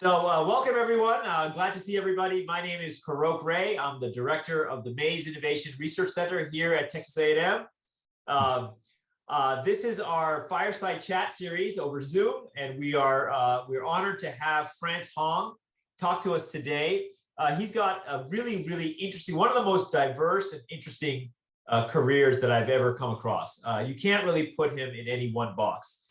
Welcome everyone. Glad to see everybody. My name is Karok Ray. I'm the director of the Mays Innovation Research Center here at Texas A&M. This is our Fireside Chat series over Zoom, and we're honored to have Hoang talk to us today. He's got a really, really interesting, one of the most diverse and interesting careers that I've ever come across. You can't really put him in any one box.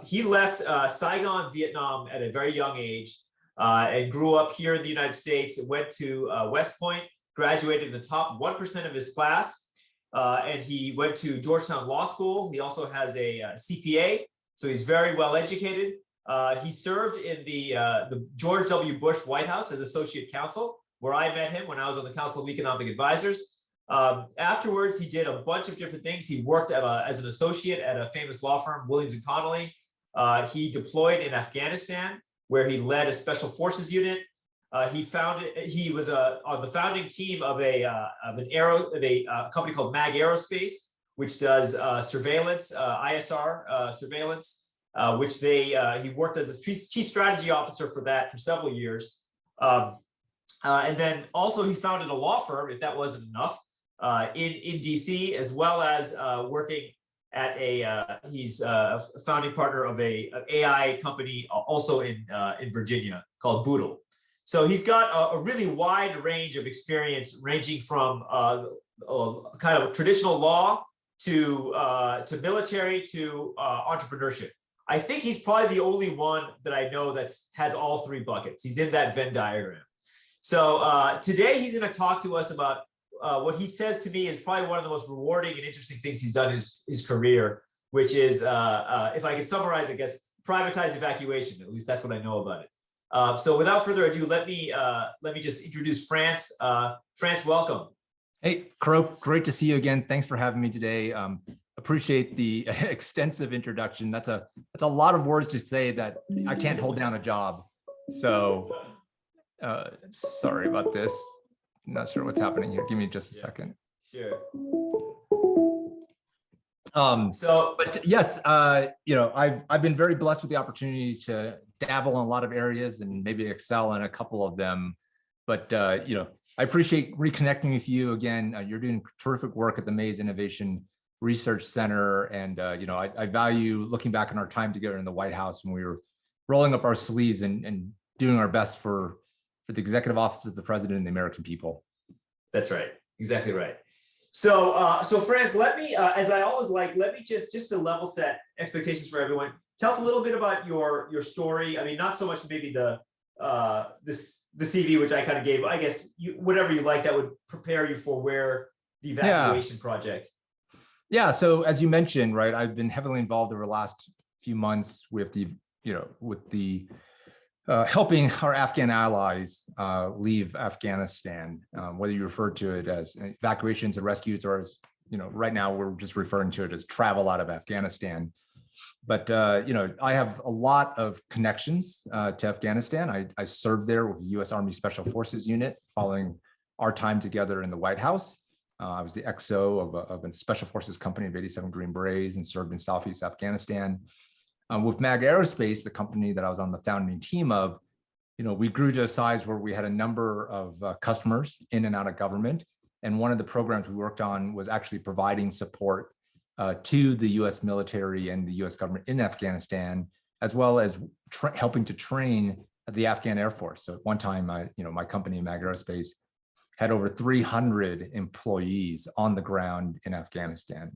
He left Saigon, Vietnam at a very young age and grew up here in the United States, went to West Point, graduated in the top 1% of his class, and he went to Georgetown Law School. He also has a CPA, so he's very well educated. He served in the George W. Bush White House as associate counsel, where I met him when I was on the Council of Economic Advisors. Afterwards, he did a bunch of different things. He worked as an associate at a famous law firm, Williams & Connolly. He deployed in Afghanistan, where he led a special forces unit. He was on the founding team of a company called MAG Aerospace, which does surveillance, ISR surveillance, which he worked as a chief strategy officer for that for several years. And then also he founded a law firm, if that wasn't enough, in DC, as well as working at he's a founding partner of an AI company also in Virginia called Boodle. So he's got a really wide range of experience, ranging from kind of traditional law to military to entrepreneurship. I think he's probably the only one that I know that has all three buckets. He's in that Venn diagram. So today he's going to talk to us about what he says to me is probably one of the most rewarding and interesting things he's done in his career, which is, if I could summarize, I guess, privatized evacuation. At least that's what I know about it. So without further ado, let me just introduce France. France, welcome. Hey, Crow, great to see you again. Thanks for having me today. Appreciate the extensive introduction. That's a lot of words to say that I can't hold down a job. So sorry about this. Not sure what's happening here. Give me just a second. Sure. But yes, you know, I've been very blessed with the opportunity to dabble in a lot of areas and maybe excel in a couple of them. But you know, I appreciate reconnecting with you again. You're doing terrific work at the Mays Innovation Research Center, and you know, I value looking back on our time together in the White House when we were rolling up our sleeves and doing our best for the executive office of the president and the American people. That's right. Exactly right. So, so France, let me, as I always like, let me just to level set expectations for everyone. Tell us a little bit about your story. I mean, not so much maybe the CV, which I kind of gave. I guess whatever you like that would prepare you for where the evacuation project. Yeah. So as you mentioned, right, I've been heavily involved over the last few months with the, you know, with the helping our Afghan allies leave Afghanistan, whether you refer to it as evacuations or rescues, or as, you know, right now we're just referring to it as travel out of Afghanistan. But, you know, I have a lot of connections to Afghanistan. I served there with the U.S. Army Special Forces Unit following our time together in the White House. I was the XO of a Special Forces company of 87 Green Berets and served in Southeast Afghanistan. With MAG Aerospace, the company that I was on the founding team of, you know, we grew to a size where we had a number of customers in and out of government. And one of the programs we worked on was actually providing support to the U.S. military and the U.S. government in Afghanistan, as well as helping to train the Afghan Air Force. So at one time, you know, my company, MAG Aerospace, had over 300 employees on the ground in Afghanistan.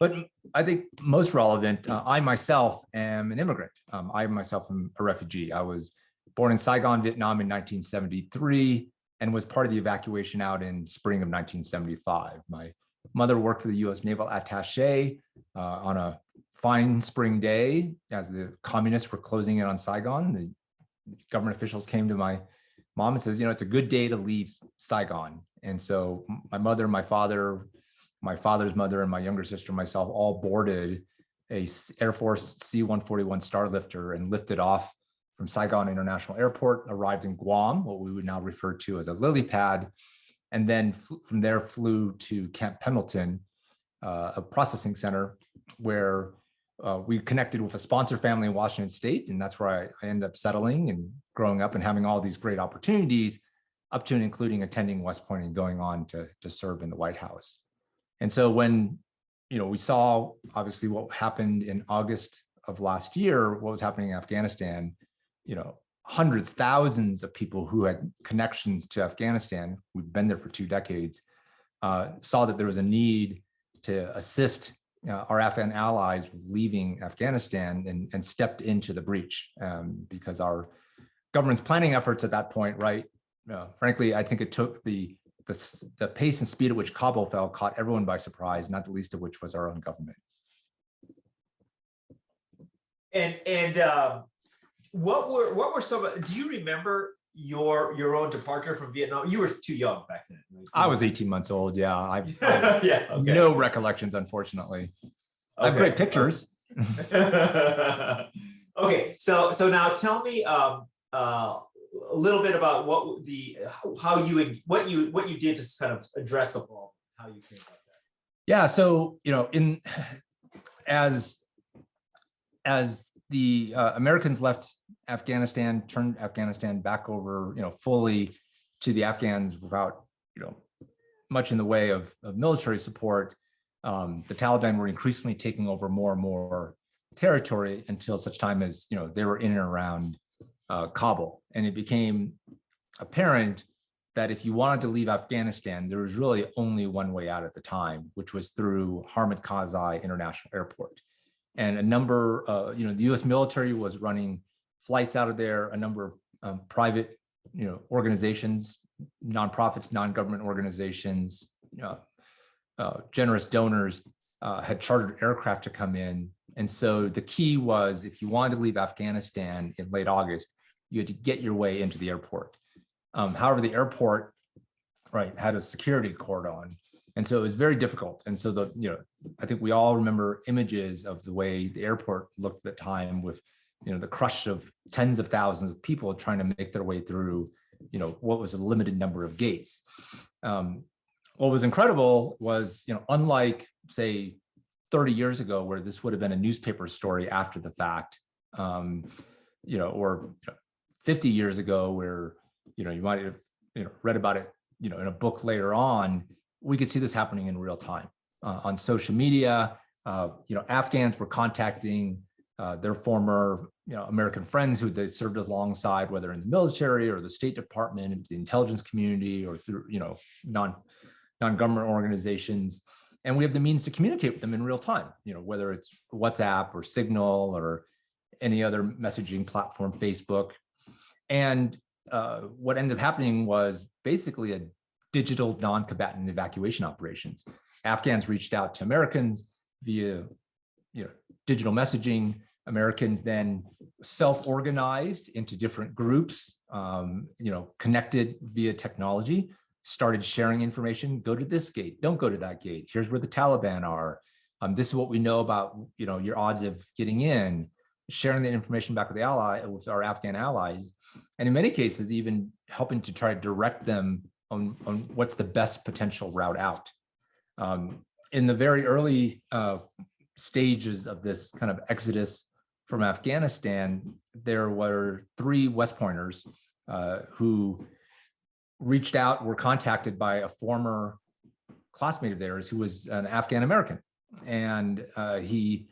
But I think most relevant, I myself am an immigrant. I myself am a refugee. I was born in Saigon, Vietnam in 1973, and was part of the evacuation out in spring of 1975. My mother worked for the U.S. Naval Attaché on a fine spring day as the communists were closing in on Saigon. The government officials came to my mom and says, you know, it's a good day to leave Saigon. And so my mother, my father, my father's mother, and my younger sister, myself, all boarded a Air Force C-141 Starlifter and lifted off from Saigon International Airport, arrived in Guam, what we would now refer to as a lily pad, and then from there flew to Camp Pendleton, a processing center where we connected with a sponsor family in Washington State, and that's where I ended up settling and growing up and having all these great opportunities, up to and including attending West Point and going on to serve in the White House. And so when we saw obviously what happened in August of last year, what was happening in Afghanistan, hundreds, thousands of people who had connections to Afghanistan, we've been there for 2 decades, saw that there was a need to assist our Afghan allies leaving Afghanistan and stepped into the breach because our government's planning efforts at that point, right? Frankly, I think it took the pace and speed at which Kabul fell caught everyone by surprise, not the least of which was our own government. And what were some? Do you remember your own departure from Vietnam? You were too young back then, right? I was 18 months old. Yeah, I've yeah, okay. No recollections, unfortunately. I have great pictures. Okay, so now tell me a little bit about what you did to kind of address the problem, how you came about that. Yeah, so as the Americans left Afghanistan, turned Afghanistan back over, fully to the Afghans without, much in the way of military support, the Taliban were increasingly taking over more and more territory until such time as, they were in and around Kabul. And it became apparent that if you wanted to leave Afghanistan, there was really only one way out at the time, which was through Hamid Karzai International Airport. And a number, the U.S. military was running flights out of there. A number of private, organizations, nonprofits, non-government organizations, generous donors had chartered aircraft to come in. And so the key was, if you wanted to leave Afghanistan in late August, you had to get your way into the airport. However, the airport, right, had a security cordon. And so it was very difficult. And so I think we all remember images of the way the airport looked at the time with, the crush of tens of thousands of people trying to make their way through, what was a limited number of gates. What was incredible was, unlike say 30 years ago, where this would have been a newspaper story after the fact, or 50 years ago where, you might have, read about it, in a book later on, we could see this happening in real time on social media. Afghans were contacting their former, American friends who they served alongside, whether in the military or the State Department, the intelligence community, or through, non-government organizations. And we have the means to communicate with them in real time, whether it's WhatsApp or Signal or any other messaging platform, Facebook. And what ended up happening was basically a digital non-combatant evacuation operations. Afghans reached out to Americans via, digital messaging. Americans then self-organized into different groups, connected via technology, started sharing information. Go to this gate, don't go to that gate. Here's where the Taliban are. This is what we know about, your odds of getting in, sharing the information back with our Afghan allies. And in many cases, even helping to try to direct them on what's the best potential route out. In the very early stages of this kind of exodus from Afghanistan, there were 3 West Pointers who reached out, were contacted by a former classmate of theirs who was an Afghan American. And he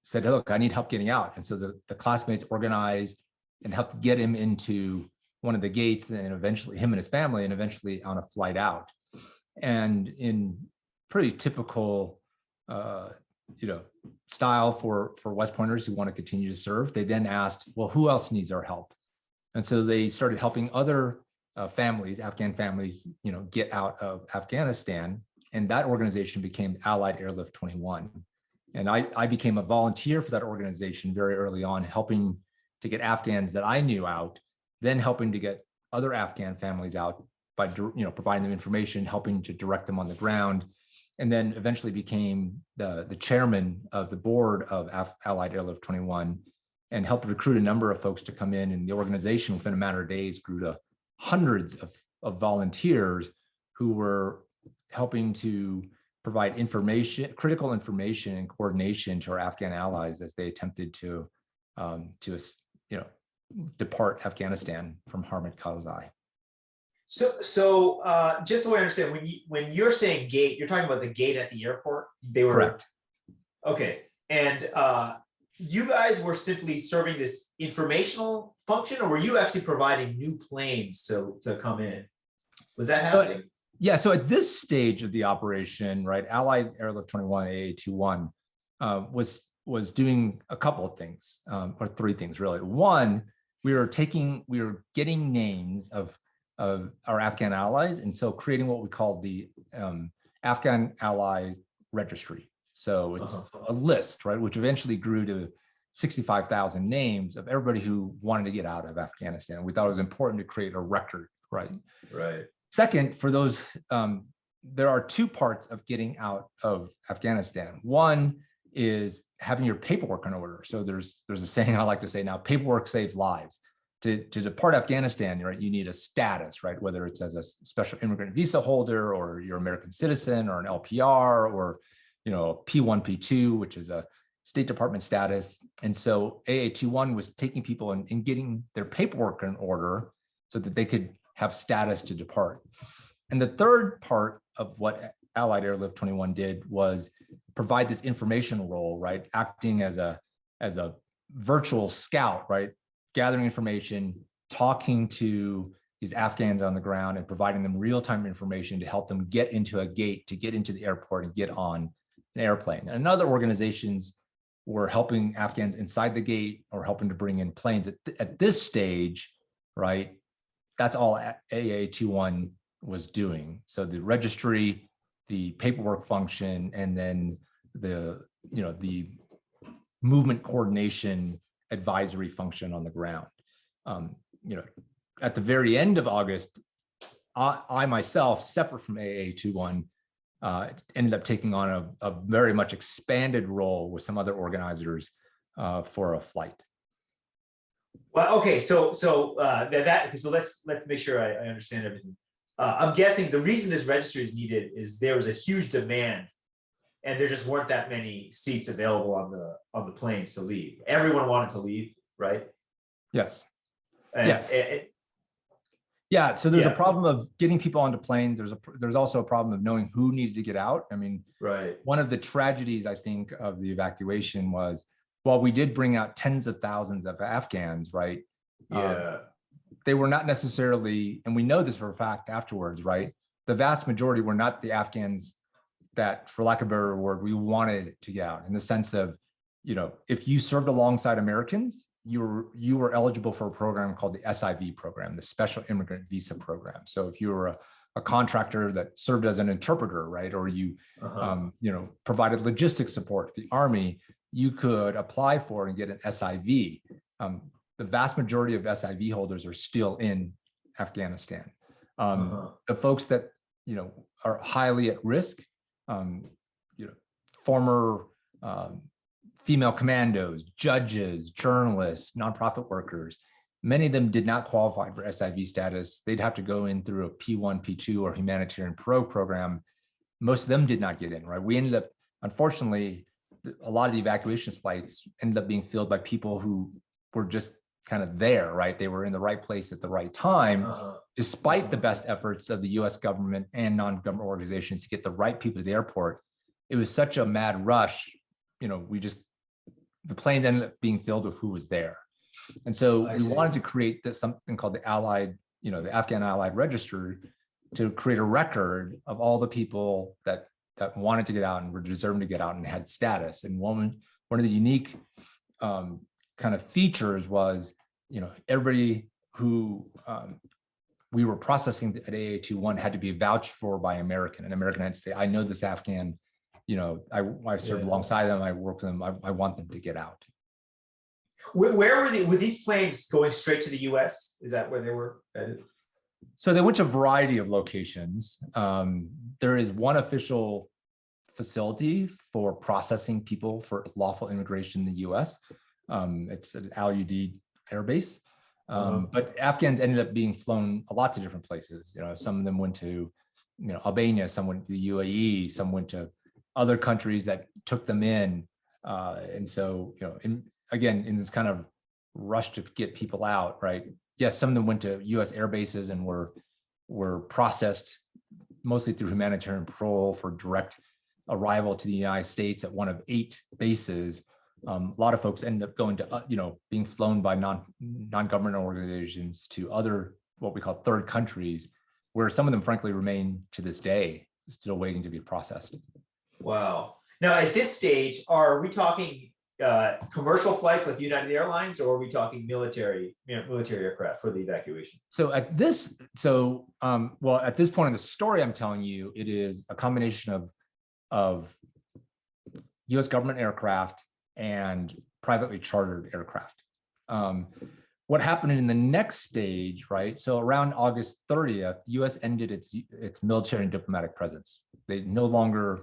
said, look, I need help getting out. And so the classmates organized and helped get him into one of the gates, and eventually him and his family, and eventually on a flight out. And in pretty typical, style for West Pointers who want to continue to serve, they then asked, well, who else needs our help? And so they started helping other families, Afghan families, get out of Afghanistan. And that organization became Allied Airlift 21. And I became a volunteer for that organization very early on, helping to get Afghans that I knew out, then helping to get other Afghan families out by providing them information, helping to direct them on the ground, and then eventually became the chairman of the board of Allied Airlift 21, and helped recruit a number of folks to come in. And the organization, within a matter of days, grew to hundreds of volunteers who were helping to provide information, critical information and coordination to our Afghan allies as they attempted to depart Afghanistan from Hamid Karzai. So just so I understand, when you're saying gate, you're talking about the gate at the airport. They were Correct. Okay, and you guys were simply serving this informational function, or were you actually providing new planes to come in? Was that happening? Yeah, so at this stage of the operation, right, Allied Airlift 21 AA21 was doing a couple of things, or three things really. One, we were getting names of our Afghan allies, and so creating what we call the Afghan Ally Registry. So it's a list, right, which eventually grew to 65,000 names of everybody who wanted to get out of Afghanistan. We thought it was important to create a record, right? Right. Second, for those, there are two parts of getting out of Afghanistan. One is having your paperwork in order. So there's a saying I like to say now: paperwork saves lives. To depart Afghanistan, right, you need a status, right? Whether it's as a special immigrant visa holder, or you're an American citizen, or an LPR, or a P1, P2, which is a State Department status. And so AA21 was taking people and getting their paperwork in order so that they could have status to depart. And the third part of what Allied Airlift 21 did was provide this information role, right? Acting as a virtual scout, right? Gathering information, talking to these Afghans on the ground and providing them real-time information to help them get into a gate, to get into the airport and get on an airplane. And other organizations were helping Afghans inside the gate or helping to bring in planes. At this stage, right, that's all AA21 was doing. So the registry, the paperwork function, and then the movement coordination advisory function on the ground. At the very end of August, I myself, separate from AA21, ended up taking on a very much expanded role with some other organizers for a flight. Well, okay, so let's make sure I understand everything. I'm guessing the reason this registry is needed is there was a huge demand, and there just weren't that many seats available on the planes to leave. Everyone wanted to leave, right? Yes. Yes. Yeah. So there's a problem of getting people onto planes. There's also a problem of knowing who needed to get out. I mean, right. One of the tragedies, I think, of the evacuation was, while we did bring out tens of thousands of Afghans, right? Yeah. They were not necessarily, and we know this for a fact afterwards, right? The vast majority were not the Afghans that, for lack of a better word, we wanted to get out, in the sense of, if you served alongside Americans, you were eligible for a program called the SIV program, the Special Immigrant Visa Program. So if you were a contractor that served as an interpreter, right, or you provided logistics support to the Army, you could apply for and get an SIV. The vast majority of SIV holders are still in Afghanistan. The folks that are highly at risk, former female commandos, judges, journalists, nonprofit workers, many of them did not qualify for SIV status. They'd have to go in through a P1, P2, or humanitarian program. Most of them did not get in, right? We ended up, unfortunately, a lot of the evacuation flights ended up being filled by people who were just kind of there, right? They were in the right place at the right time, despite the best efforts of the US government and non-government organizations to get the right people to the airport. It was such a mad rush, the planes ended up being filled with who was there. And so we wanted to create something called the Allied, the Afghan Allied Register, to create a record of all the people that wanted to get out and were deserving to get out and had status. And one of the unique kind of features was, everybody who we were processing at AA21 had to be vouched for by American. An American had to say, I know this Afghan, I served alongside them, I worked with them, I want them to get out. Where were these planes going straight to the US? Is that where they were headed? So they went to a variety of locations. There is one official facility for processing people for lawful immigration in the US. It's an LUD air base. But Afghans ended up being flown a lot to different places. Some of them went to Albania, some went to the UAE, some went to other countries that took them in. And so, again, in this kind of rush to get people out, right? Yes, some of them went to US air bases and were processed mostly through humanitarian parole for direct arrival to the United States at one of 8 bases. A lot of folks ended up going to, being flown by non-government organizations to other, what we call third countries, where some of them frankly remain to this day, still waiting to be processed. Wow. Now, at this stage, are we talking commercial flights like United Airlines, or are we talking military aircraft for the evacuation? So at this point in the story I'm telling you, it is a combination of US government aircraft and privately chartered aircraft. What happened in the next stage, right? So around August 30th, the US ended its military and diplomatic presence. They no longer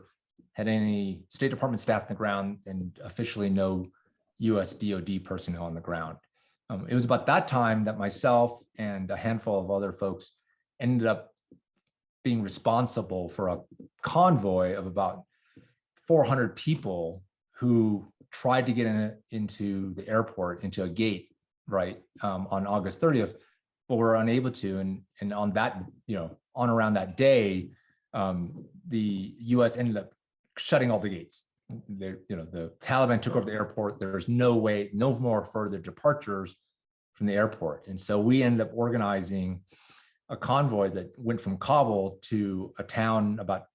had any State Department staff on the ground and officially no US DoD personnel on the ground. It was about that time that myself and a handful of other folks ended up being responsible for a convoy of about 400 people who tried to get into the airport, into a gate, right, on August 30th, but were unable to. And on that, on around that day, the US ended up shutting all the gates. The Taliban took over the airport. There's no more further departures from the airport. And so we ended up organizing a convoy that went from Kabul to a town about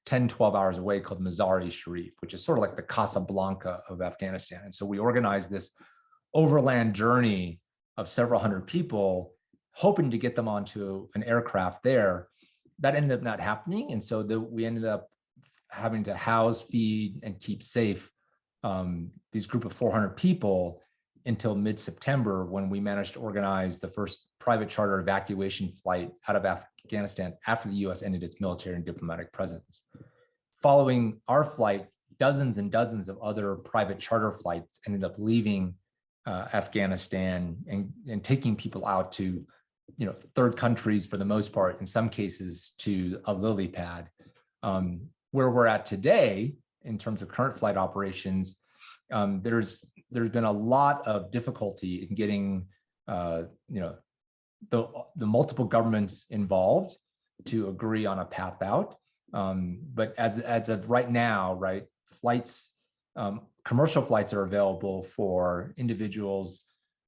10, 12 hours away called Mazar-e-Sharif, which is sort of like the Casablanca of Afghanistan. And so we organized this overland journey of several hundred people, hoping to get them onto an aircraft there. That ended up not happening. And so we ended up having to house, feed, and keep safe these group of 400 people until mid-September, when we managed to organize the first private charter evacuation flight out of Afghanistan after the US ended its military and diplomatic presence. Following our flight, dozens and dozens of other private charter flights ended up leaving Afghanistan and taking people out to third countries, for the most part, in some cases to a lily pad. Where we're at today in terms of current flight operations, there's been a lot of difficulty in getting the multiple governments involved to agree on a path out. But as of right now, right, flights, commercial flights are available for individuals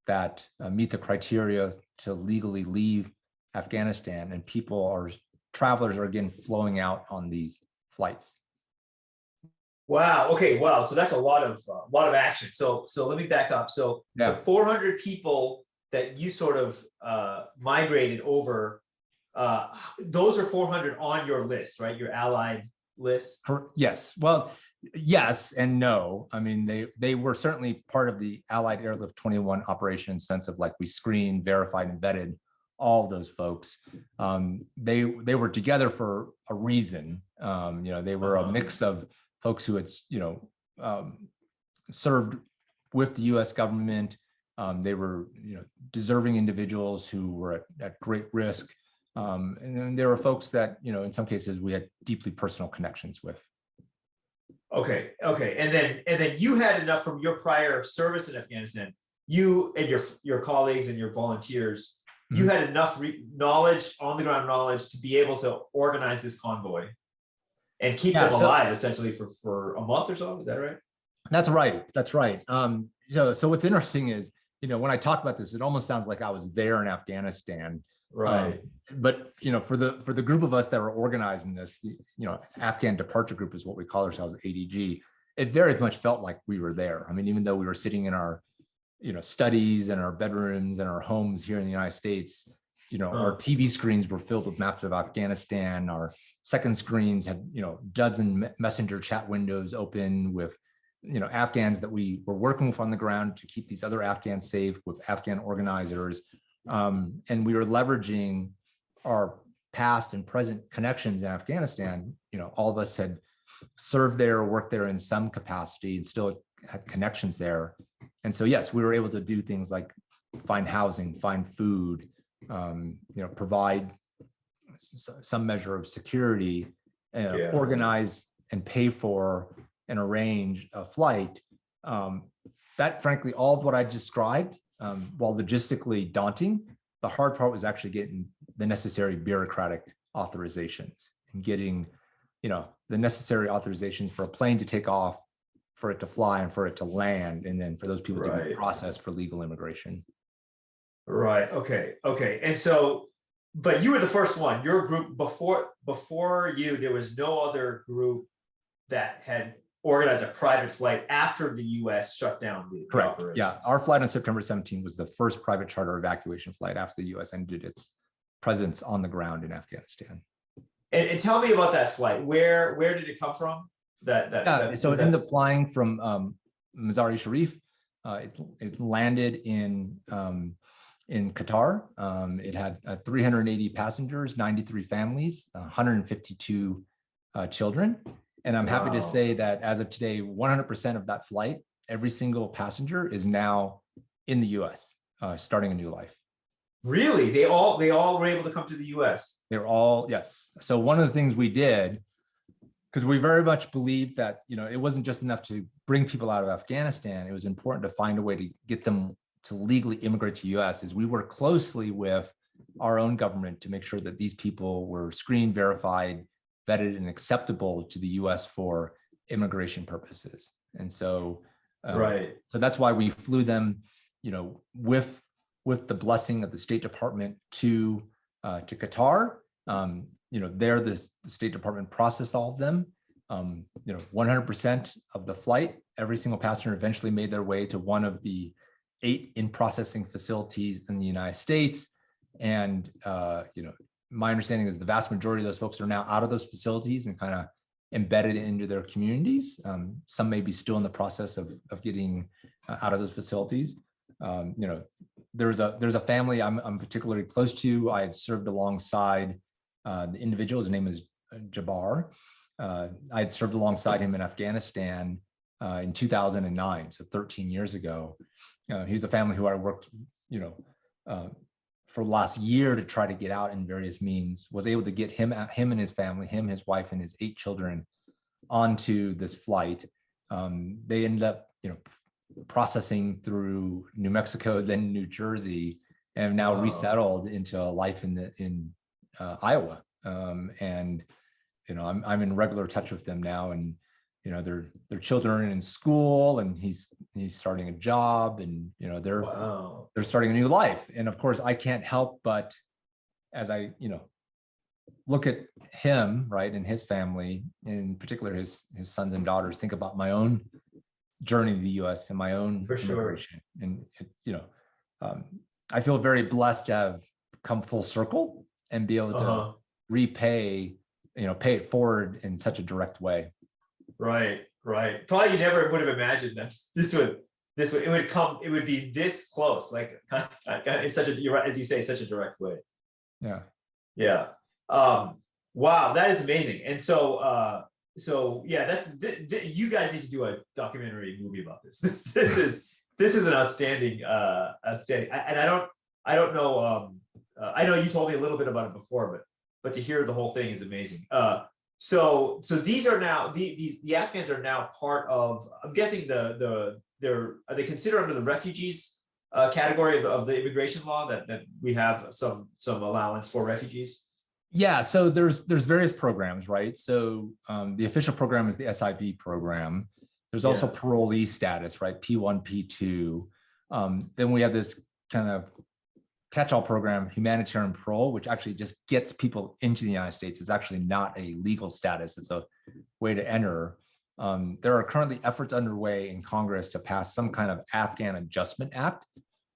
that meet the criteria to legally leave Afghanistan, and travelers are again flowing out on these flights. Wow. Okay. Wow. So that's a lot of action. So let me back up. So the 400 people that you sort of migrated over, those are 400 on your list, right? Your allied list. Yes. Well, yes and no. I mean, they were certainly part of the Allied Airlift 21 operation, in the sense of like we screened, verified, and vetted all of those folks. They were together for a reason. They were a mix of folks who had served with the US government. They were deserving individuals who were at great risk. And then there were folks that, in some cases we had deeply personal connections with. Okay. And then you had enough from your prior service in Afghanistan, you and your colleagues and your volunteers, you had enough knowledge, on the ground knowledge, to be able to organize this convoy and keep them alive essentially for a month or so. Is that right? That's right. That's right. So what's interesting is, when I talk about this, it almost sounds like I was there in Afghanistan. Right. But for the group of us that were organizing this, the Afghan Departure Group is what we call ourselves, ADG. It very much felt like we were there. I mean, even though we were sitting in our studies and our bedrooms and our homes here in the United States, our TV screens were filled with maps of Afghanistan. Our second screens had dozen messenger chat windows open with Afghans that we were working with on the ground to keep these other Afghans safe, with Afghan organizers. And we were leveraging our past and present connections in Afghanistan. All of us had served there or worked there in some capacity and still had connections there. And so, yes, we were able to do things like find housing, find food, provide some measure of security, organize and pay for and arrange a flight. That frankly, all of what I described, while logistically daunting, the hard part was actually getting the necessary bureaucratic authorizations and getting, the necessary authorizations for a plane to take off, for it to fly, and for it to land, and then for those people to be processed for legal immigration. Right. Okay. Okay. And so, but you were the first one. Your group before you, there was no other group that had organized a private flight after the U.S. shut down the Correct. operations. Yeah, our flight on September 17 was the first private charter evacuation flight after the U.S. ended its presence on the ground in Afghanistan. And tell me about that flight. Where did it come from? So it ended up flying from Mazar-e-Sharif. It landed in Qatar. It had 380 passengers, 93 families, 152 children. And I'm happy to say that as of today, 100% of that flight, every single passenger is now in the US, starting a new life. Really? They all were able to come to the US? They're all, yes. So one of the things we did, because we very much believed that, it wasn't just enough to bring people out of Afghanistan, it was important to find a way to get them to legally immigrate to US, is we work closely with our own government to make sure that these people were screened, verified, vetted, and acceptable to the US for immigration purposes. And so, so that's why we flew them, with the blessing of the State Department to Qatar. There the State Department processed all of them. 100% of the flight, every single passenger eventually made their way to one of the 8 in-processing facilities in the United States. And, my understanding is the vast majority of those folks are now out of those facilities and kind of embedded into their communities. Some may be still in the process of getting out of those facilities. There's a family I'm particularly close to. I had served alongside the individual. His name is Jabbar. I had served alongside him in Afghanistan in 2009, so 13 years ago. He's a family who I worked, for the last year to try to get out in various means, was able to get him and his family, his wife, and his 8 children onto this flight. They ended up, processing through New Mexico, then New Jersey, and now resettled into a life in Iowa. And I'm in regular touch with them now, and their children are in school, and he's starting a job, and they're starting a new life. And of course, I can't help but, as I look at him, right, and his family, in particular his sons and daughters, think about my own journey to the U.S. and my own immigration. And I feel very blessed to have come full circle and be able to repay, pay it forward in such a direct way. Right. Probably you never would have imagined that it would be this close, like in such a, as you say, such a direct way. Yeah. Wow, that is amazing. And so yeah, you guys need to do a documentary movie about this. This is an outstanding. And I don't know. I know you told me a little bit about it before, but to hear the whole thing is amazing. So these are now the Afghans are now part of. I'm guessing are they considered under the refugees category of the immigration law that we have some allowance for refugees? Yeah, so there's various programs, right? So the official program is the SIV program. There's also parolee status, right? P1, P2. Then we have this kind of catch-all program, humanitarian parole, which actually just gets people into the United States. It's actually not a legal status. It's a way to enter. There are currently efforts underway in Congress to pass some kind of Afghan Adjustment Act,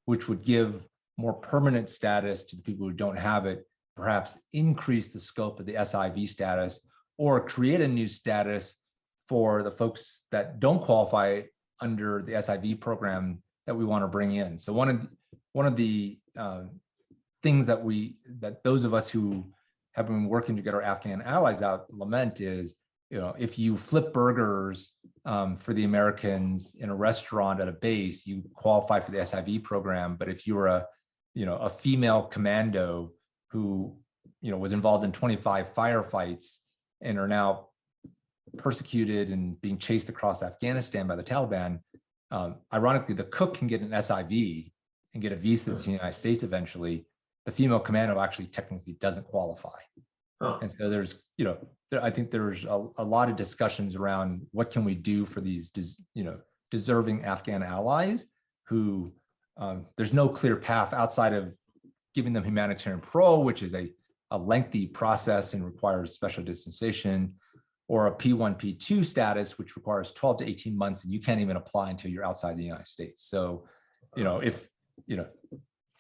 which would give more permanent status to the people who don't have it, perhaps increase the scope of the SIV status, or create a new status for the folks that don't qualify under the SIV program that we want to bring in. So one of the things that those of us who have been working to get our Afghan allies out lament is, if you flip burgers for the Americans in a restaurant at a base, you qualify for the SIV program. But if you were a female commando who was involved in 25 firefights and are now persecuted and being chased across Afghanistan by the Taliban, ironically, the cook can get an SIV and get a visa to the United States eventually. The female commando actually technically doesn't qualify. And so there's, I think there's a lot of discussions around what can we do for these, deserving Afghan allies who there's no clear path outside of giving them humanitarian parole, which is a lengthy process and requires special dispensation, or a P1, P2 status, which requires 12 to 18 months, and you can't even apply until you're outside the United States. So,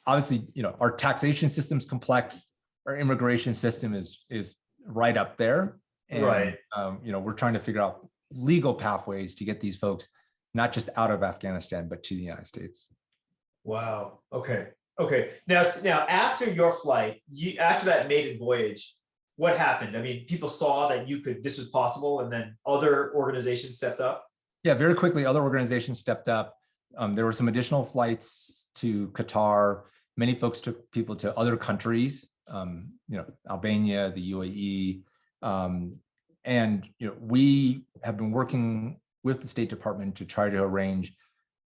obviously, our taxation system's complex, our immigration system is right up there. And, right. We're trying to figure out legal pathways to get these folks not just out of Afghanistan, but to the United States. Wow. Okay. Now after your flight, after that maiden voyage, what happened? I mean, people saw that this was possible, and then other organizations stepped up. Yeah, very quickly, other organizations stepped up. There were some additional flights to Qatar. Many folks took people to other countries, Albania, the UAE. And we have been working with the State Department to try to arrange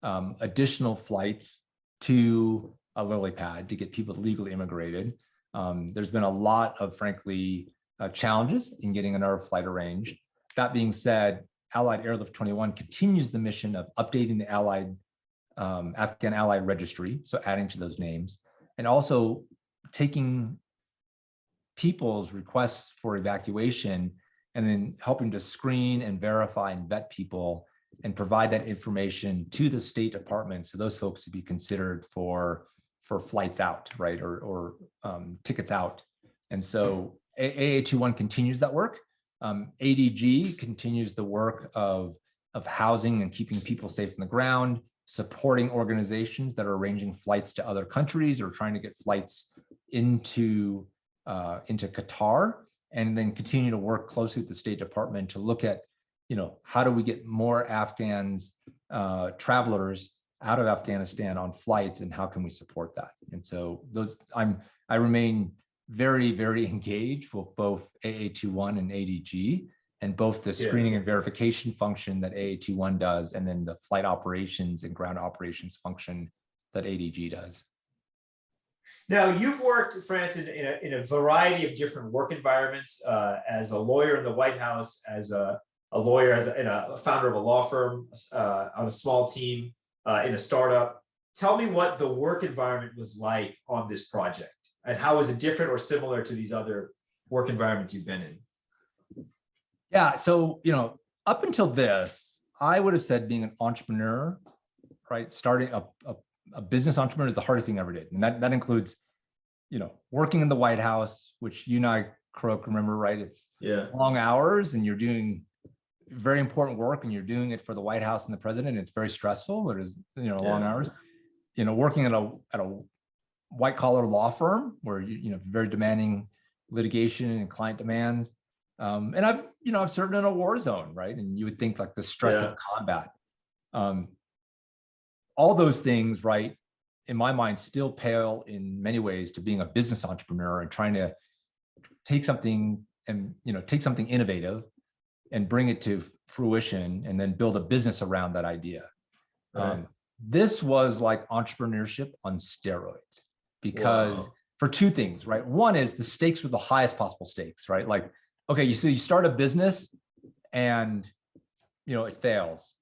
additional flights to a lily pad to get people legally immigrated. There's been a lot of, frankly, challenges in getting another flight arranged. That being said, Allied Airlift 21 continues the mission of updating the Afghan Allied Registry, so adding to those names, and also taking people's requests for evacuation and then helping to screen and verify and vet people and provide that information to the State Department, so those folks to be considered for flights out, right, or tickets out. And so AA21 continues that work. ADG continues the work of housing and keeping people safe on the ground, supporting organizations that are arranging flights to other countries or trying to get flights into Qatar, and then continue to work closely with the State Department to look at, how do we get more Afghans, travelers out of Afghanistan on flights, and how can we support that? And so I remain very, very engaged with both AA21 and ADG, and both the screening and verification function that AA21 does, and then the flight operations and ground operations function that ADG does. Now, you've worked, France, in a variety of different work environments, as a lawyer in the White House, as a lawyer, and a founder of a law firm, on a small team, in a startup. Tell me what the work environment was like on this project, and how was it different or similar to these other work environments you've been in? Yeah, so, up until this, I would have said being an entrepreneur, right, starting a business entrepreneur is the hardest thing I ever did. And that includes, working in the White House, which you and I, Croak, remember, right? It's long hours, and you're doing very important work, and you're doing it for the White House and the president. It's very stressful. It is, long hours. Working at a white collar law firm where very demanding litigation and client demands. And I've served in a war zone, right? And you would think like the stress of combat. All those things, right, in my mind, still pale in many ways to being a business entrepreneur and trying to take something innovative and bring it to fruition, and then build a business around that idea. Right. This was like entrepreneurship on steroids, because for two things, right? One is the stakes were the highest possible stakes, right? Like, okay, you start a business and it fails.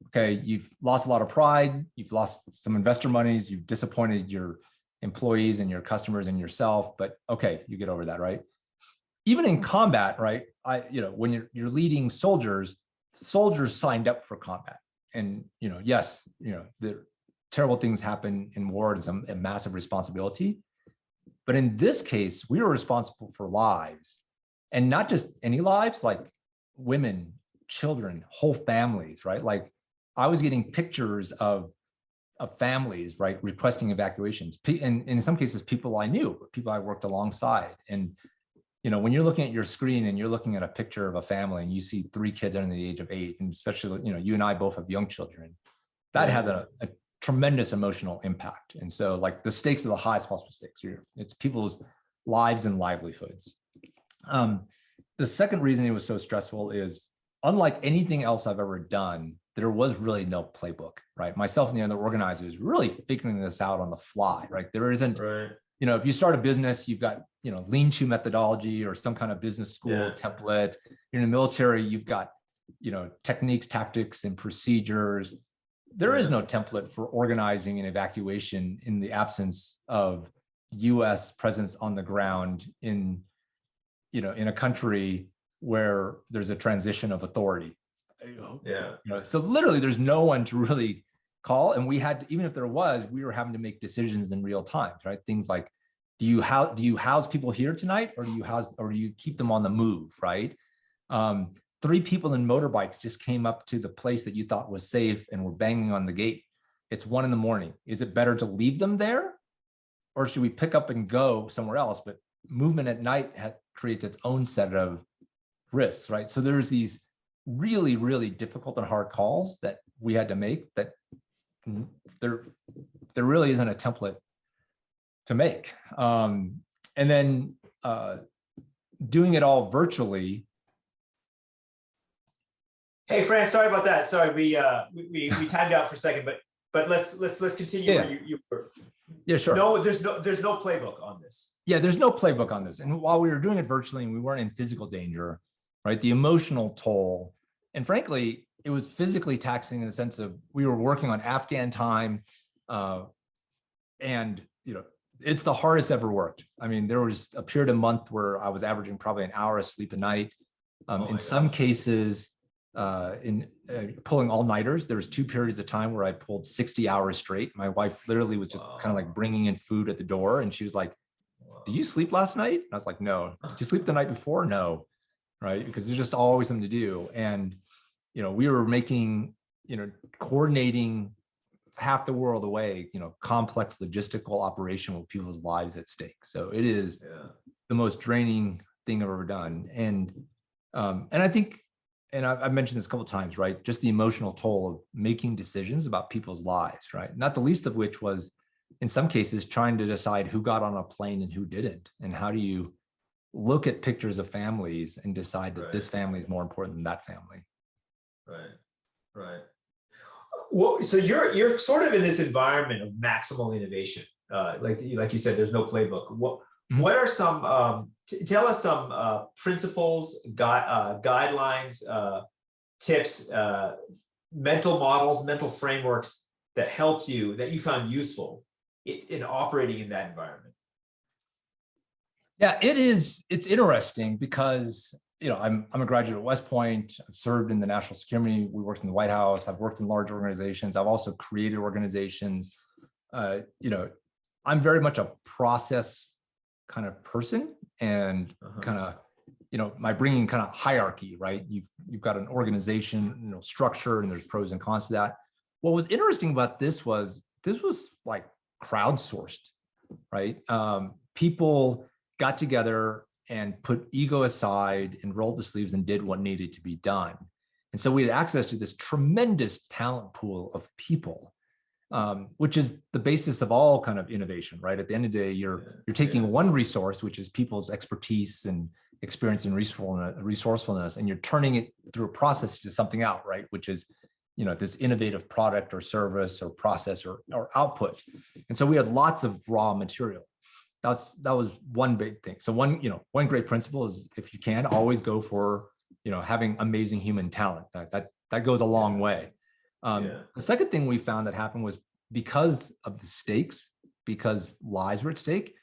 Okay, you've lost a lot of pride, you've lost some investor monies, you've disappointed your employees and your customers and yourself, but okay, you get over that, right? Even in combat, right? When you're leading soldiers signed up for combat, and yes, the terrible things happen in war. It's a massive responsibility, but in this case, we were responsible for lives, and not just any lives, like women, children, whole families, right? Like I was getting pictures of families, right, requesting evacuations, and in some cases, people I knew, people I worked alongside. And when you're looking at your screen and you're looking at a picture of a family and you see 3 kids under the age of 8, and especially, you and I both have young children, that has a tremendous emotional impact. And so like the stakes are the highest possible stakes. It's people's lives and livelihoods. The second reason it was so stressful is unlike anything else I've ever done, there was really no playbook, right? Myself and the other organizers really figuring this out on the fly, right? There isn't, if you start a business, you've got, lean-to methodology or some kind of business school template. You're in the military, you've got, techniques, tactics, and procedures. There is no template for organizing an evacuation in the absence of U.S. presence on the ground in a country where there's a transition of authority. So literally there's no one to really call. And we had, even if there was, we were having to make decisions in real time, right? Things like, do you house people here tonight, or do you keep them on the move, right? 3 people in motorbikes just came up to the place that you thought was safe and were banging on the gate. It's 1 a.m. Is it better to leave them there, or should we pick up and go somewhere else? But movement at night creates its own set of risks, right? So there's these really, really difficult and hard calls that we had to make that there really isn't a template to make. And then doing it all virtually. Hey, Fran, sorry about that. Sorry, we timed out for a second, but let's continue. Yeah. Where you were. Yeah, sure. No, there's no playbook on this. Yeah, there's no playbook on this. And while we were doing it virtually and we weren't in physical danger, right? The emotional toll, and frankly, it was physically taxing in the sense of we were working on Afghan time, and it's the hardest ever worked. I mean, there was a period of month where I was averaging probably an hour of sleep a night. In some cases, in pulling all-nighters, there was 2 periods of time where I pulled 60 hours straight. My wife literally was just kind of like bringing in food at the door, and she was like, "Did you sleep last night?" And I was like, "No." "Did you sleep the night before?" "No." Right? Because there's just always something to do. And we were making, coordinating half the world away, complex logistical operation with people's lives at stake. So it is the most draining thing I've ever done. And I think, and I've mentioned this a couple of times, right? Just the emotional toll of making decisions about people's lives, right? Not the least of which was, in some cases, trying to decide who got on a plane and who didn't. And how do you look at pictures of families and decide that this family is more important than that family? Right. Well, so you're sort of in this environment of maximal innovation. Like you said, there's no playbook. What are some, tell us some principles, guidelines, tips, mental models, mental frameworks that helped you, that you found useful in operating in that environment? Yeah, it's interesting because, I'm a graduate at West Point. I've served in the national security. We worked in the White House. I've worked in large organizations. I've also created organizations. I'm very much a process kind of person, and kind of, my bringing kind of hierarchy, right? You've got an organization, structure, and there's pros and cons to that. What was interesting about this was like crowdsourced, right? People got together and put ego aside and rolled the sleeves and did what needed to be done. And so we had access to this tremendous talent pool of people, which is the basis of all kind of innovation, right? At the end of the day, you're taking one resource, which is people's expertise and experience and resourcefulness, and you're turning it through a process to something out, right? Which is, this innovative product or service or process or output. And so we had lots of raw material. That was one big thing. So one great principle is, if you can, always go for, having amazing human talent. That goes a long way. The second thing we found that happened was, because of the stakes, because lives were at stake,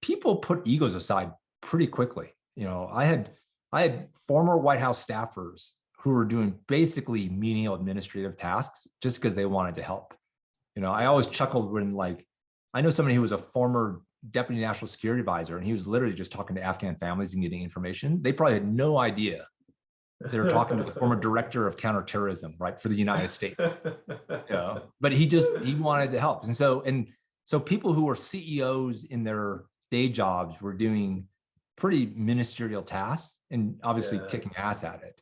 people put egos aside pretty quickly. I had former White House staffers who were doing basically menial administrative tasks just because they wanted to help. I always chuckled when, I know somebody who was a former deputy national security advisor, and he was literally just talking to Afghan families and getting information. They probably had no idea they were talking to the former director of counterterrorism, right, for the United States. But he wanted to help. And so people who were CEOs in their day jobs were doing pretty ministerial tasks and obviously kicking ass at it.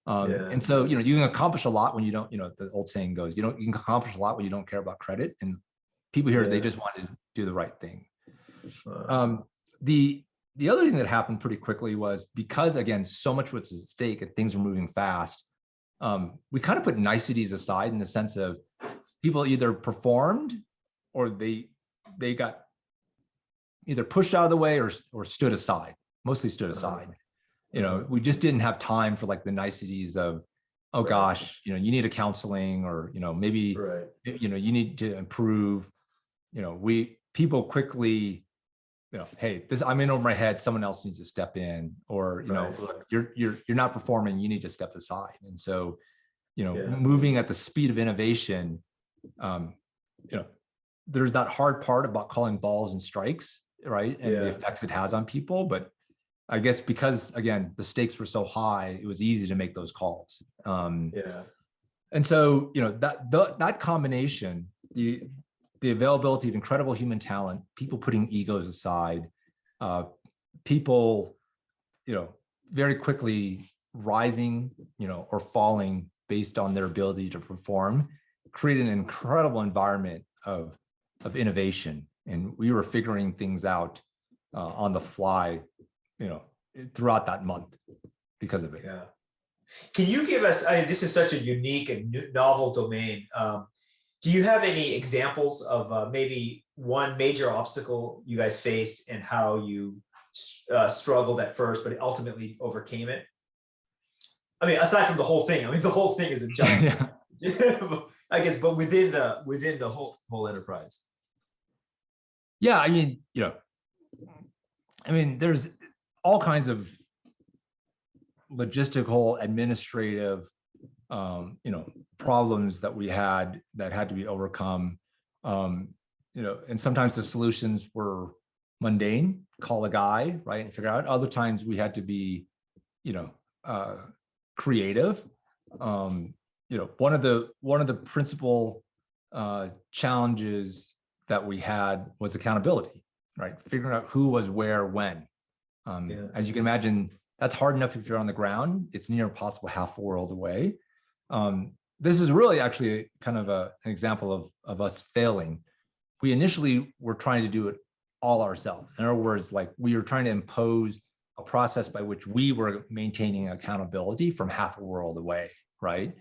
And so, you can accomplish a lot when you don't, the old saying goes, you can accomplish a lot when you don't care about credit. And people here, they just want to do the right thing. the other thing that happened pretty quickly was because, again, so much was at stake and things were moving fast, we kind of put niceties aside in the sense of people either performed or they got either pushed out of the way or stood aside, mostly stood aside. You know, we just didn't have time for like the niceties of, oh gosh, you know, you need a counseling, or, you know, maybe, you know, you need to improve. You know, people quickly, you know, hey, I'm in over my head, someone else needs to step in, or, you know, look, you're not performing, you need to step aside. And so, you know, moving at the speed of innovation, you know, there's that hard part about calling balls and strikes, right? And the effects it has on people. But I guess because, again, the stakes were so high, it was easy to make those calls. And so, you know, that combination, the availability of incredible human talent, people putting egos aside, people, you know, very quickly rising, you know, or falling based on their ability to perform, created an incredible environment of innovation. And we were figuring things out on the fly, you know, throughout that month because of it. Can you give us, this is such a unique and novel domain. Do you have any examples of maybe one major obstacle you guys faced and how you struggled at first, but ultimately overcame it? I mean, aside from the whole thing, I mean, the whole thing is a giant, I guess, but within the whole enterprise. Yeah, I mean, you know, I mean, there's all kinds of logistical, administrative, you know, problems that we had that had to be overcome. You know, and sometimes the solutions were mundane, call a guy, right, and figure out. Other times we had to be, you know, creative. You know, one of the principal challenges that we had was accountability, right? Figuring out who was where, when. As you can imagine, that's hard enough if you're on the ground. It's near impossible half the world away. This is really actually kind of an example of us failing. We initially were trying to do it all ourselves. In other words, like we were trying to impose a process by which we were maintaining accountability from half a world away, right?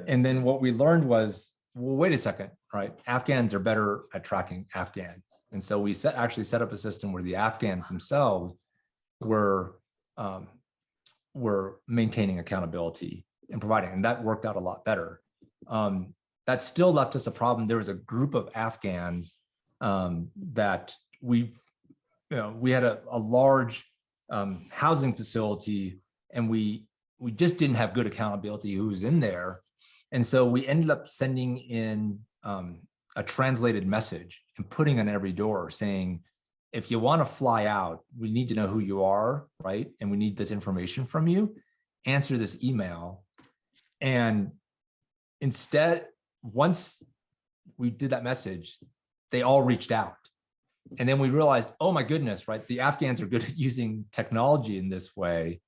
And then what we learned was, well, wait a second, right? Afghans are better at tracking Afghans. And so we actually set up a system where the Afghans themselves were maintaining accountability and providing, and that worked out a lot better. That still left us a problem. There was a group of Afghans that we had a large housing facility, and we just didn't have good accountability who was in there. And so we ended up sending in a translated message and putting on every door saying, if you want to fly out, we need to know who you are, right? And we need this information from you. Answer this email. And instead, once we did that message, they all reached out. And then we realized, oh my goodness, right? The Afghans are good at using technology in this way.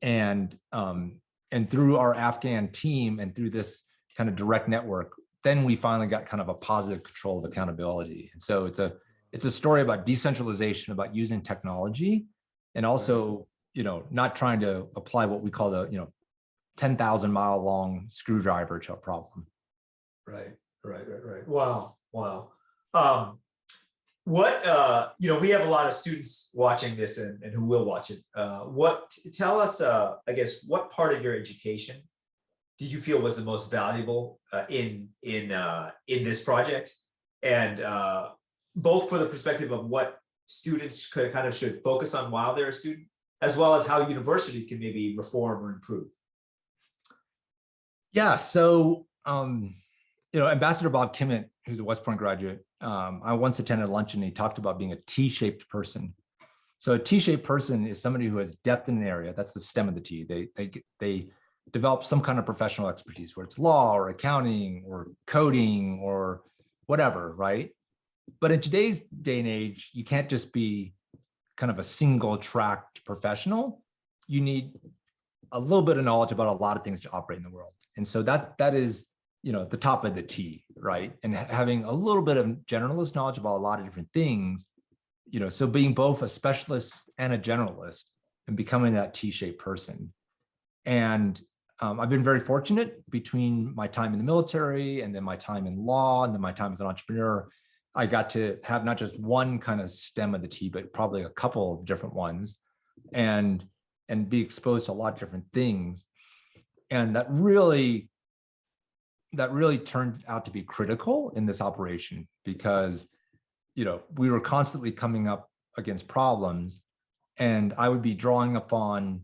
And through our Afghan team and through this kind of direct network, then we finally got kind of a positive control of accountability. And so it's a story about decentralization, about using technology, and also, you know, not trying to apply what we call the, you know, 10,000 mile long screwdriver to a problem. Right. Wow. You know, we have a lot of students watching this and who will watch it. Tell us, I guess, what part of your education did you feel was the most valuable in this project? And both for the perspective of what students should focus on while they're a student, as well as how universities can maybe reform or improve. Yeah, so you know, Ambassador Bob Kimmett, who's a West Point graduate, I once attended lunch and he talked about being a T-shaped person. So a T-shaped person is somebody who has depth in an area. That's the stem of the T. They develop some kind of professional expertise, where it's law or accounting or coding or whatever, right? But in today's day and age, you can't just be kind of a single tracked professional. You need a little bit of knowledge about a lot of things to operate in the world. And so that is, you know, the top of the T, right? And having a little bit of generalist knowledge about a lot of different things so being both a specialist and a generalist and becoming that T-shaped person. And I've been very fortunate between my time in the military and then my time in law and then my time as an entrepreneur. I got to have not just one kind of stem of the T, but probably a couple of different ones, and be exposed to a lot of different things. And that really turned out to be critical in this operation, because we were constantly coming up against problems, and I would be drawing upon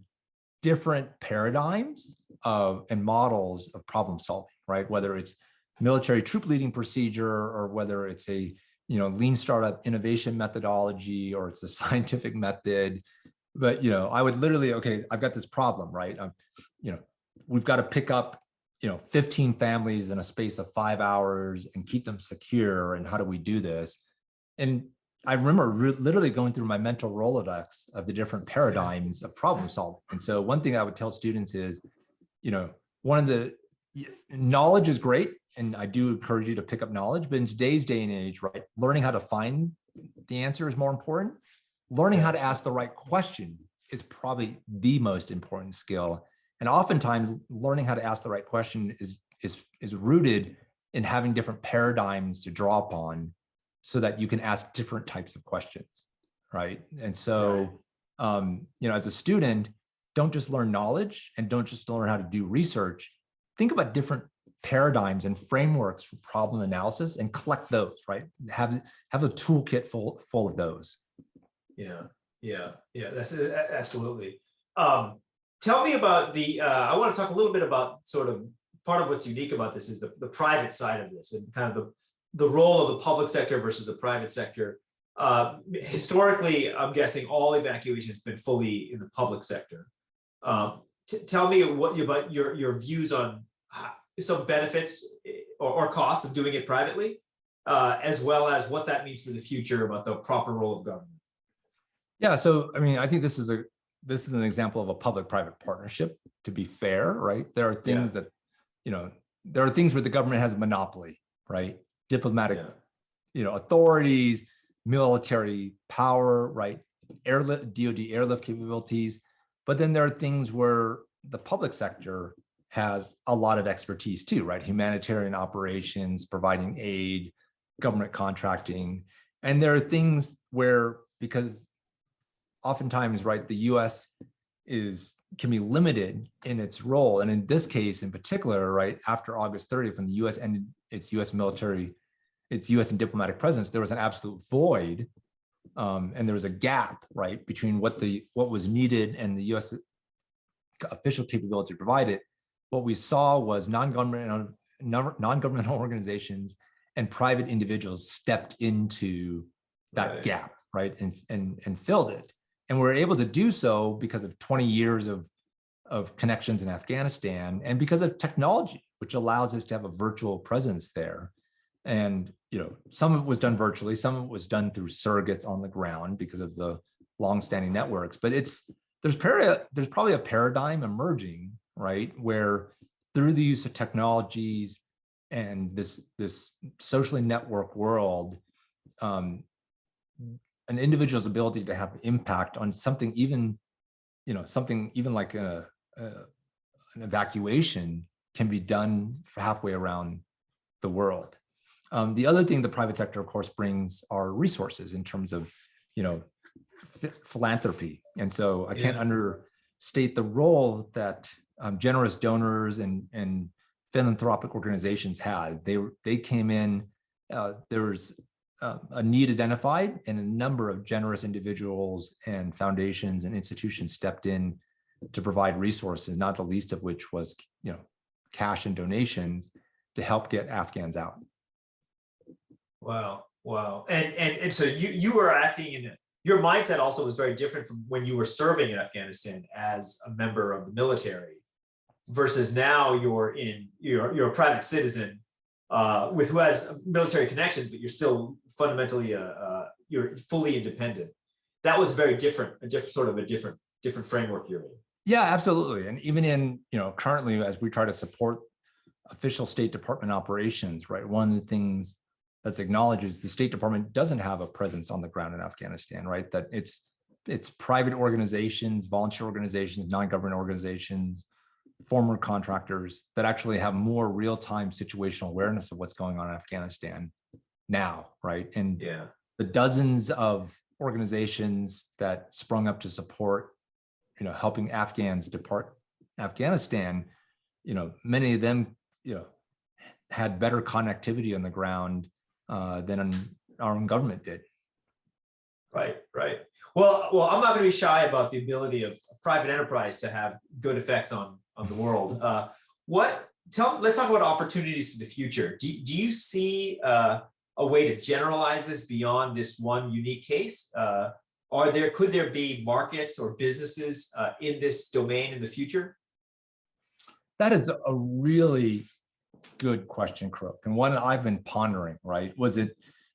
different paradigms and models of problem solving, right? Whether it's military troop leading procedure, or whether it's a lean startup innovation methodology, or it's a scientific method. But I would literally, okay, I've got this problem, right? We've got to pick up 15 families in a space of 5 hours and keep them secure. And how do we do this? And I remember literally going through my mental Rolodex of the different paradigms of problem solving. And so one thing I would tell students is, one of the knowledge is great, and I do encourage you to pick up knowledge, but in today's day and age, right, learning how to find the answer is more important. Learning how to ask the right question is probably the most important skill. And oftentimes learning how to ask the right question is rooted in having different paradigms to draw upon, so that you can ask different types of questions, right? And so, as a student, don't just learn knowledge and don't just learn how to do research. Think about different paradigms and frameworks for problem analysis and collect those, right? Have a toolkit full of those. Yeah, that's absolutely. Tell me about I want to talk a little bit about sort of part of what's unique about this is the private side of this, and kind of the role of the public sector versus the private sector. Historically, I'm guessing all evacuation has been fully in the public sector. Tell me about your views on some benefits or costs of doing it privately, as well as what that means for the future about the proper role of government. Yeah, so I mean, I think this is an example of a public-private partnership, to be fair, right? There are things that, there are things where the government has a monopoly, right? Diplomatic, authorities, military power, right? DoD airlift capabilities. But then there are things where the public sector has a lot of expertise too, right? Humanitarian operations, providing aid, government contracting. And there are things where, because oftentimes, right, the US can be limited in its role. And in this case in particular, right, after August 30th, when the US ended its US and diplomatic presence, there was an absolute void. And there was a gap, right, between what was needed and the US official capability to provide it. What we saw was non-governmental organizations and private individuals stepped into that gap, right, and filled it. And we're able to do so because of 20 years of connections in Afghanistan, and because of technology, which allows us to have a virtual presence there. And some of it was done virtually, some of it was done through surrogates on the ground because of the long-standing networks. But there's probably a paradigm emerging, right, where through the use of technologies and this socially networked world, an individual's ability to have impact on something even like an evacuation can be done halfway around the world. The other thing the private sector, of course, brings are resources in terms of, philanthropy. And so I can't understate the role that generous donors and philanthropic organizations had. They came in, there was a need identified, and a number of generous individuals and foundations and institutions stepped in to provide resources, not the least of which was, cash and donations to help get Afghans out. Wow. And so you were acting in your mindset also was very different from when you were serving in Afghanistan as a member of the military, versus now you're a private citizen who has military connections, but you're still fundamentally you're fully independent. That was very different, a different framework you're in. Yeah, absolutely. And even in, currently, as we try to support official State Department operations, right, one of the things that's acknowledges the State Department doesn't have a presence on the ground in Afghanistan, right? That it's private organizations, volunteer organizations, non-government organizations, former contractors that actually have more real-time situational awareness of what's going on in Afghanistan now, right? And the dozens of organizations that sprung up to support, helping Afghans depart Afghanistan, many of them, had better connectivity on the ground than our own government did. Right, right. Well, I'm not going to be shy about the ability of private enterprise to have good effects on the world. Let's talk about opportunities for the future. Do you see a way to generalize this beyond this one unique case? Could there be markets or businesses in this domain in the future? That is a really good question, Crook, and one that I've been pondering, right?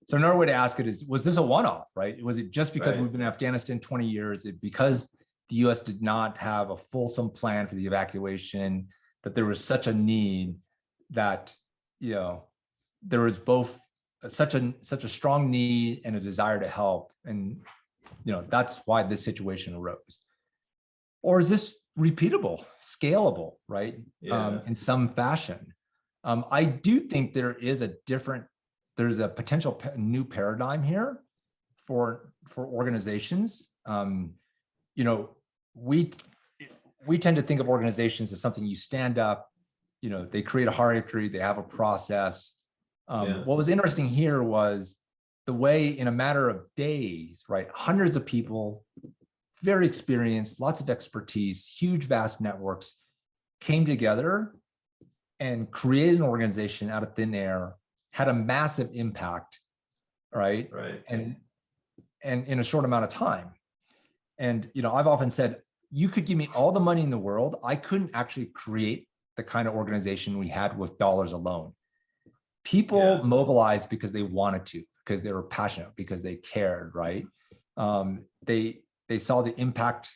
So another way to ask it is, was this a one-off, right? Was it just because we've been in Afghanistan 20 years, because the US did not have a fulsome plan for the evacuation, that there was such a need that, there was both such a strong need and a desire to help. And, that's why this situation arose. Or is this repeatable, scalable, right? In some fashion? I do think there's a potential new paradigm here for organizations. We tend to think of organizations as something you stand up, they create a hierarchy, they have a process. What was interesting here was the way, in a matter of days, right, hundreds of people, very experienced, lots of expertise, huge, vast networks came together and created an organization out of thin air, had a massive impact, right? And in a short amount of time. And, I've often said, you could give me all the money in the world, I couldn't actually create the kind of organization we had with dollars alone. People mobilized because they wanted to, because they were passionate, because they cared, right? They saw the impact,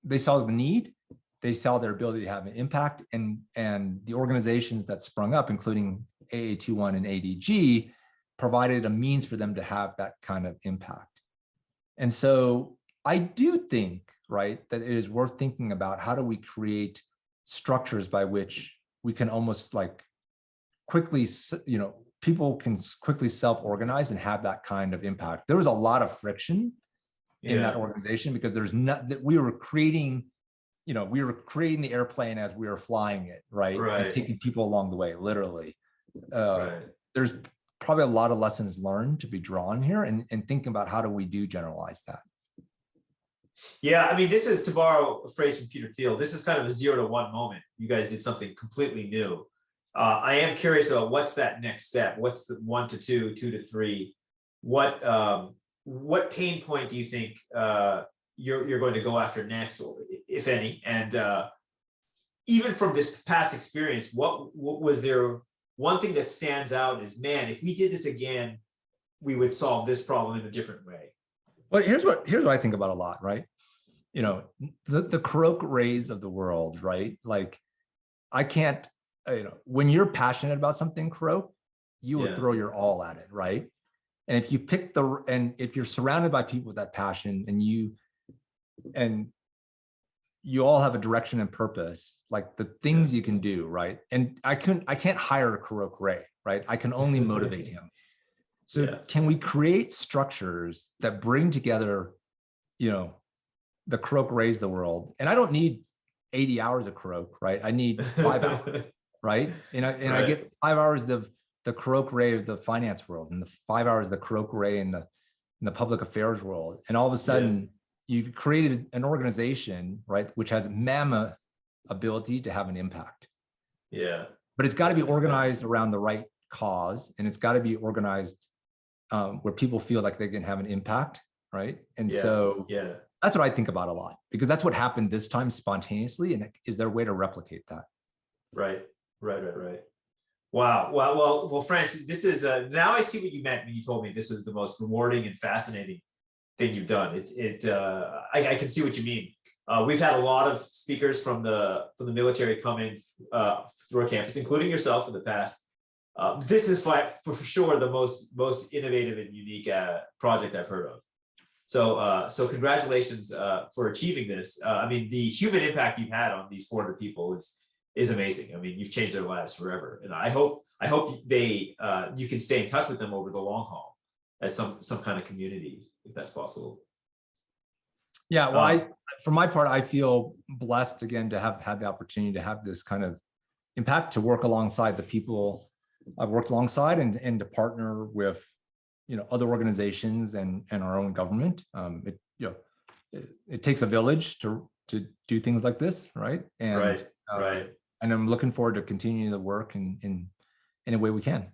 they saw the need, they saw their ability to have an impact, and the organizations that sprung up, including AA21 and ADG, provided a means for them to have that kind of impact. And so I do think, right, that it is worth thinking about, how do we create structures by which we can almost like quickly, people can quickly self-organize and have that kind of impact. There was a lot of friction in that organization because we were creating the airplane as we were flying it, right? And taking people along the way, literally. There's probably a lot of lessons learned to be drawn here, and thinking about how do we generalize that. Yeah, I mean, this is, to borrow a phrase from Peter Thiel, this is kind of a 0 to 1 moment. You guys did something completely new. I am curious about what's that next step. What's the 1 to 2, 2 to 3? What pain point do you think you're going to go after next, or if any? And even from this past experience, what was there one thing that stands out is, man, if we did this again, we would solve this problem in a different way? Well, here's what I think about a lot, right? The Croak Rays of the world, right? Like, I can't, when you're passionate about something, Croak, you would throw your all at it, right? And if you pick and if you're surrounded by people with that passion, and you all have a direction and purpose, like the things you can do, right? And I can't hire a Croak Ray, right? I can only motivate him. So can we create structures that bring together, the Croak Rays of the world? And I don't need 80 hours of Croak, right? I need 5 hours, right? And I get 5 hours of the Croak Ray of the finance world, and the 5 hours of the Croak Ray in the public affairs world. And all of a sudden, you've created an organization, right, which has mammoth ability to have an impact. But it's got to be organized around the right cause, and it's got to be organized where people feel like they can have an impact, right? And so that's what I think about a lot, because that's what happened this time spontaneously. And is there a way to replicate that? Right. Wow. Well, Francis, this is now I see what you meant when you told me this was the most rewarding and fascinating thing you've done. I can see what you mean. We've had a lot of speakers from the military come in through our campus, including yourself in the past. this is for sure the most innovative and unique project I've heard of. So congratulations for achieving this. I mean, the human impact you've had on these 400 people is amazing. I mean, you've changed their lives forever, and I hope you can stay in touch with them over the long haul as some kind of community, if that's possible. Yeah, well, for my part, I feel blessed again to have had the opportunity to have this kind of impact, to work alongside the people I've worked alongside, and to partner with, other organizations and our own government. It takes a village to do things like this, right? And right. And I'm looking forward to continuing the work in any way we can.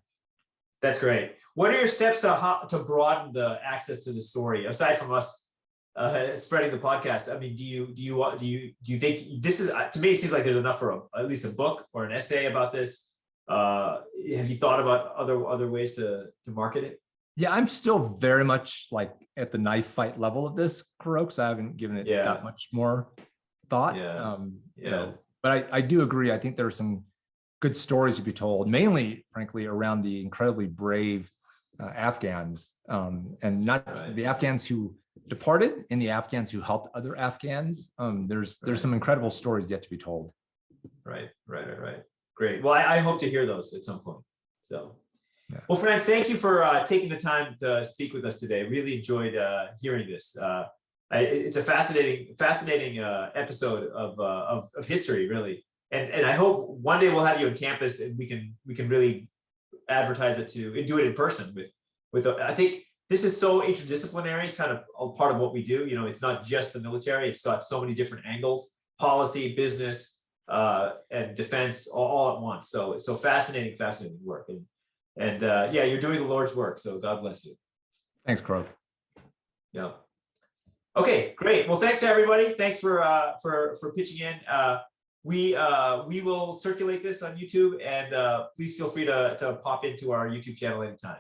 That's great. What are your steps to broaden the access to the story, aside from us spreading the podcast? I mean, do you think this is, to me, it seems like there's enough for at least a book or an essay about this. Have you thought about other ways to market it? Yeah, I'm still very much like at the knife fight level of this, Kuroks. I haven't given it that much more thought. But I do agree. I think there are some good stories to be told, mainly, frankly, around the incredibly brave Afghans, and not the Afghans who departed and the Afghans who helped other Afghans. There's some incredible stories yet to be told. Right. Great. Well, I hope to hear those at some point. So, well, Franz, thank you for taking the time to speak with us today. Really enjoyed hearing this. It's a fascinating episode of history, really. And I hope one day we'll have you on campus and we can really advertise it and do it in person with I think this is so interdisciplinary. It's kind of a part of what we do. It's not just the military. It's got so many different angles: policy, business, and defense, all at once. So fascinating work. And you're doing the Lord's work. So God bless you. Thanks, Crow. Yeah. Okay, great. Well, thanks everybody. Thanks for pitching in. We will circulate this on YouTube, and please feel free to pop into our YouTube channel anytime.